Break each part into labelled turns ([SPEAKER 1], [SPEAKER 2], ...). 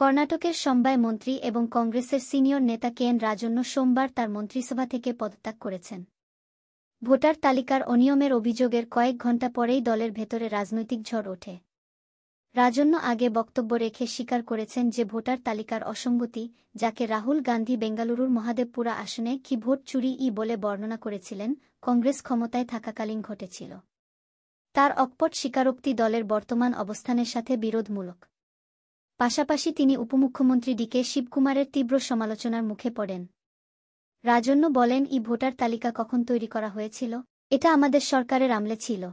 [SPEAKER 1] কর্ণাটকের সমবায় মন্ত্রী এবং কংগ্রেসের সিনিয়র নেতা কেএন রাজন্য সোমবার তার মন্ত্রিসভা থেকে পদত্যাগ করেছেন। ভোটার তালিকার অনিয়মের অভিযোগের কয়েক ঘণ্টা পরেই দলের ভেতরে রাজনৈতিক ঝড় ওঠে। রাজন্য আগে বক্তব্য রেখে স্বীকার করেছেন যে ভোটার তালিকার অসঙ্গতি, যাকে রাহুল গান্ধী বেঙ্গালুরুর মহাদেবপুরা আসনে কি ভোট চুরি বলে বর্ণনা করেছিলেন, কংগ্রেস ক্ষমতায় থাকাকালীন ঘটেছিল। তার অকপট স্বীকারোক্তি দলের বর্তমান অবস্থানের সাথে বিরোধমূলক। পাশাপাশি তিনি উপমুখ্যমন্ত্রী ডিকে শিবকুমারের তীব্র সমালোচনার মুখে পড়েন। রাজন্য বলেন, ভোটার তালিকা কখন তৈরি করা হয়েছিল? এটা আমাদের সরকারের আমলে ছিল।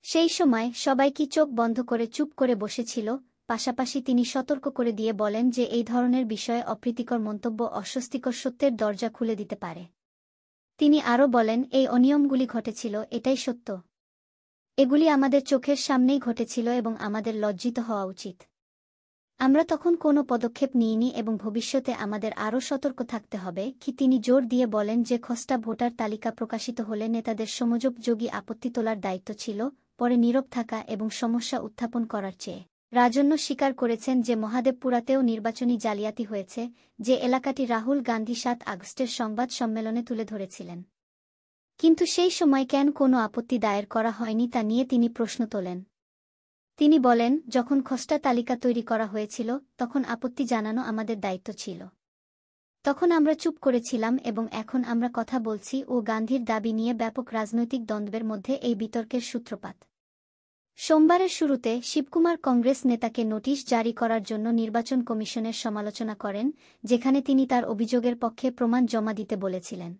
[SPEAKER 1] সেই সময় সবাই কি চোখ বন্ধ করে চুপ করে বসেছিল? পাশাপাশি তিনি সতর্ক করে দিয়ে বলেন যে এই ধরনের বিষয়ে অপ্রীতিকর মন্তব্য অস্বস্তিকর সত্যের দরজা খুলে দিতে পারে। তিনি আরও বলেন, এই অনিয়মগুলি ঘটেছিল, এটাই সত্য। এগুলি আমাদের চোখের সামনেই ঘটেছিল এবং আমাদের লজ্জিত হওয়া উচিত। আমরা তখন কোনো পদক্ষেপ নিইনি এবং ভবিষ্যতে আমাদের আরও সতর্ক থাকতে হবে। তিনি জোর দিয়ে বলেন যে খসড়া ভোটার তালিকা প্রকাশিত হলে নেতাদের সমযোপযোগী আপত্তি তোলার দায়িত্ব ছিল, পরে নীরব থাকা এবং সমস্যা উত্থাপন করার চেয়ে। রাজন্য স্বীকার করেছেন যে মহাদেবপুরাতেও নির্বাচনী জালিয়াতি হয়েছে, যে এলাকাটি রাহুল গান্ধী ৭ আগস্টের সংবাদ সম্মেলনে তুলে ধরেছিলেন। কিন্তু সেই সময় কেন কোনো আপত্তি দায়ের করা হয়নি তা নিয়ে তিনি প্রশ্ন তোলেন। তিনি বলেন, যখন খসড়া তালিকা তৈরি করা হয়েছিল তখন আপত্তি জানানো আমাদের দায়িত্ব ছিল। তখন আমরা চুপ করেছিলাম এবং এখন আমরা কথা বলছি। গান্ধীর দাবি নিয়ে ব্যাপক রাজনৈতিক দ্বন্দ্বের মধ্যে এই বিতর্কের সূত্রপাত। সোমবারের শুরুতে শিবকুমার কংগ্রেস নেতাকে নোটিশ জারি করার জন্য নির্বাচন কমিশনের সমালোচনা করেন, যেখানে তিনি তার অভিযোগের পক্ষে প্রমাণ জমা দিতে বলেছিলেন।